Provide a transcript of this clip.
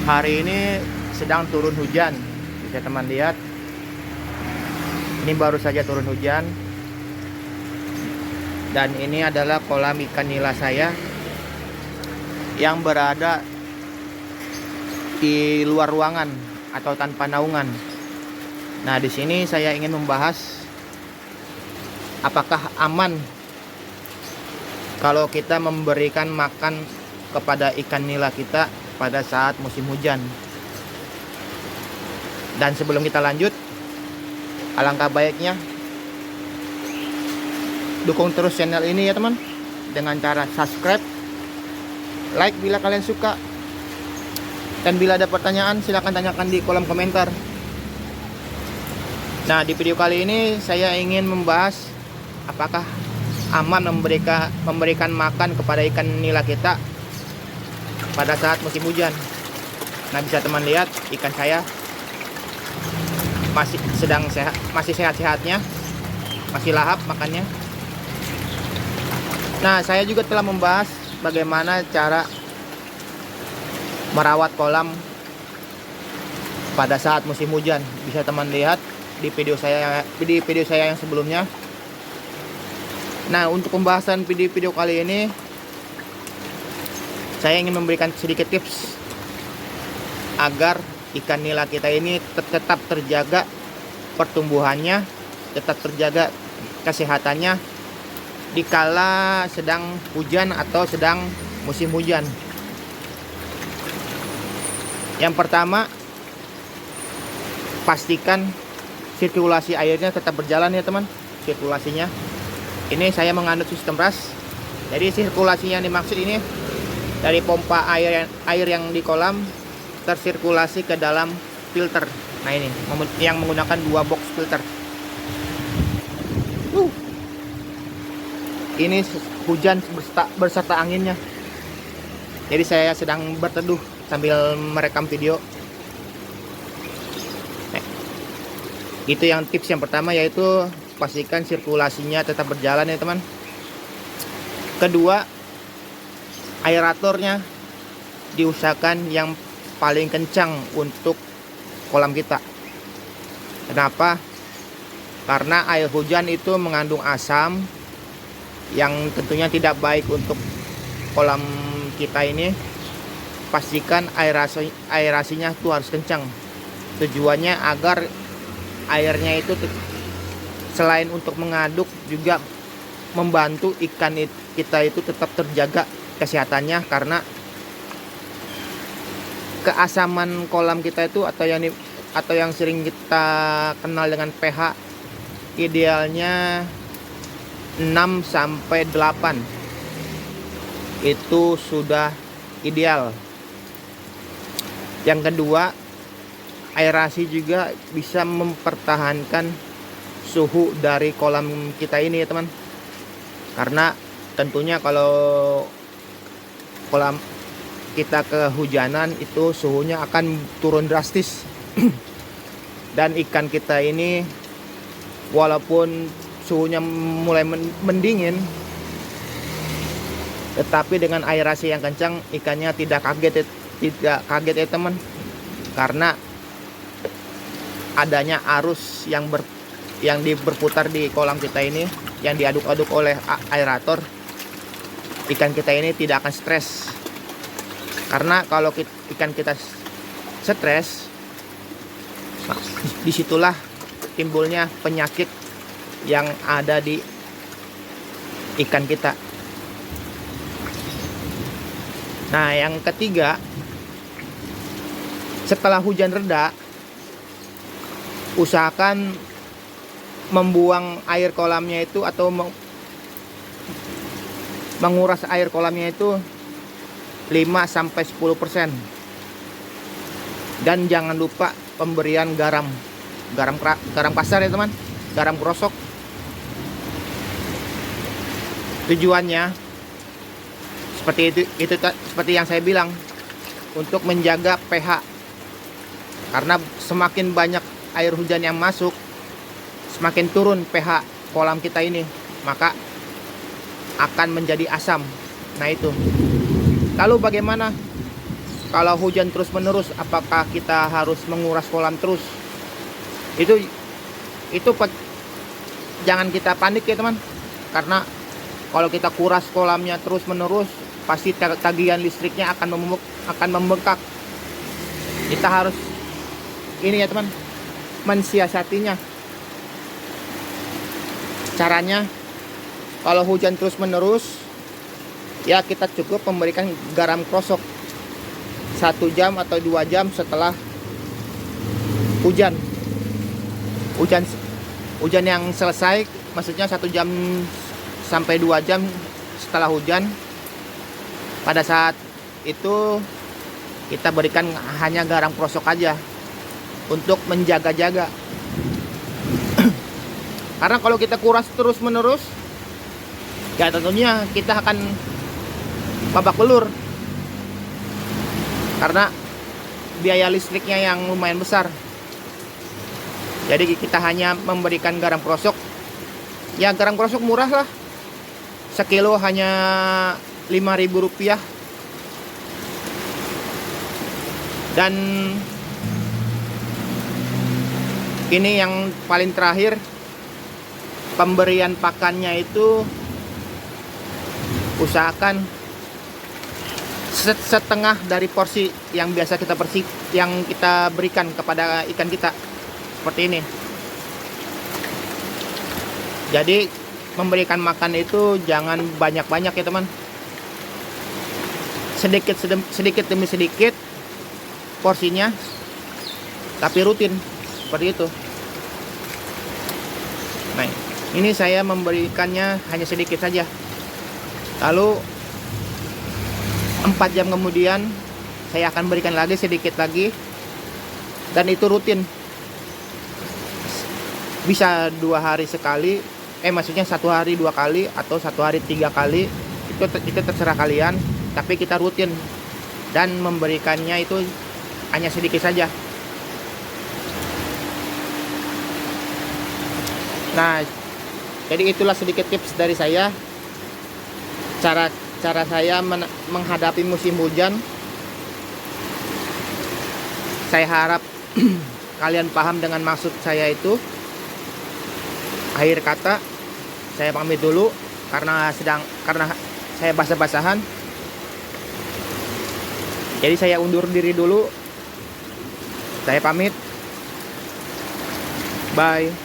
Hari ini sedang turun hujan. Bisa teman lihat. Ini baru saja turun hujan. Dan ini adalah kolam ikan nila saya yang berada di luar ruangan atau tanpa naungan. Nah, di sini saya ingin membahas apakah aman kalau kita memberikan makan kepada ikan nila kita pada saat musim hujan. Dan sebelum kita lanjut, alangkah baiknya dukung terus channel ini ya teman, dengan cara subscribe, like bila kalian suka, dan bila ada pertanyaan silahkan tanyakan di kolom komentar. Nah, di video kali ini saya ingin membahas apakah aman memberikan makan kepada ikan nila kita pada saat musim hujan. Nah, bisa teman lihat ikan saya masih sehat-sehatnya, masih lahap makannya. Nah, saya juga telah membahas bagaimana cara merawat kolam pada saat musim hujan. Bisa teman lihat di video saya yang sebelumnya. Nah, untuk pembahasan video kali ini saya ingin memberikan sedikit tips agar ikan nila kita ini tetap terjaga pertumbuhannya, tetap terjaga kesehatannya dikala sedang hujan atau sedang musim hujan. Yang pertama, pastikan sirkulasi airnya tetap berjalan ya teman. Sirkulasinya ini saya menganut sistem RAS. Jadi sirkulasinya yang dimaksud ini dari pompa air yang di kolam tersirkulasi ke dalam filter. Nah, ini yang menggunakan 2 box filter. Ini hujan berserta anginnya. Jadi saya sedang berteduh sambil merekam video. Itu yang tips yang pertama, yaitu pastikan sirkulasinya tetap berjalan ya teman. Kedua, aeratornya diusahakan yang paling kencang untuk kolam kita. Kenapa? Karena air hujan itu mengandung asam yang tentunya tidak baik untuk kolam kita ini. Pastikan aerasinya itu harus kencang. Tujuannya agar airnya itu selain untuk mengaduk juga membantu ikan kita itu tetap terjaga kesehatannya, karena keasaman kolam kita itu atau yang sering kita kenal dengan pH idealnya 6 sampai 8. Itu sudah ideal. Yang kedua, aerasi juga bisa mempertahankan suhu dari kolam kita ini ya teman. Karena tentunya kalau kolam kita kehujanan itu suhunya akan turun drastis. Dan ikan kita ini walaupun suhunya mulai mendingin, tetapi dengan aerasi yang kencang ikannya tidak kaget ya teman, karena adanya arus yang berputar di kolam kita ini yang diaduk-aduk oleh aerator. Ikan kita ini tidak akan stres, karena kalau ikan kita stres, disitulah timbulnya penyakit yang ada di ikan kita. Nah, yang ketiga, setelah hujan reda, usahakan membuang air kolamnya itu atau menguras air kolamnya itu 5-10%. Dan jangan lupa pemberian garam pasar ya teman, garam krosok. Tujuannya seperti yang saya bilang, untuk menjaga pH. Karena semakin banyak air hujan yang masuk, semakin turun pH kolam kita ini, maka akan menjadi asam. Nah, itu. Lalu bagaimana kalau hujan terus menerus, apakah kita harus menguras kolam terus? Itu jangan kita panik ya teman, karena kalau kita kuras kolamnya terus menerus, pasti tagihan listriknya akan membengkak. Kita harus ini ya teman, mensiasatinya. Caranya, kalau hujan terus menerus, ya kita cukup memberikan garam krosok 1 jam atau 2 jam setelah hujan yang selesai, maksudnya 1 jam sampai 2 jam setelah hujan. Pada saat itu kita berikan hanya garam krosok aja untuk menjaga-jaga. Karena kalau kita kuras terus menerus, ya tentunya kita akan babak belur, karena biaya listriknya yang lumayan besar. Jadi kita hanya memberikan garam krosok. Ya garam krosok murah lah, sekilo hanya Rp5.000. Dan ini yang paling terakhir, pemberian pakannya itu usahakan setengah dari porsi yang biasa kita berikan kepada ikan kita, seperti ini. Jadi memberikan makan itu jangan banyak-banyak ya teman, sedikit demi sedikit porsinya, tapi rutin seperti itu. Nah, ini saya memberikannya hanya sedikit saja, lalu 4 jam kemudian saya akan berikan lagi sedikit lagi, dan itu rutin. Bisa 2 hari sekali, maksudnya 1 hari 2 kali atau 1 hari 3 kali, itu terserah kalian, tapi kita rutin dan memberikannya itu hanya sedikit saja. Nah, jadi itulah sedikit tips dari saya, cara saya menghadapi musim hujan. Saya harap kalian paham dengan maksud saya itu. Akhir kata, saya pamit dulu karena saya basah-basahan. Jadi saya undur diri dulu. Saya pamit. Bye.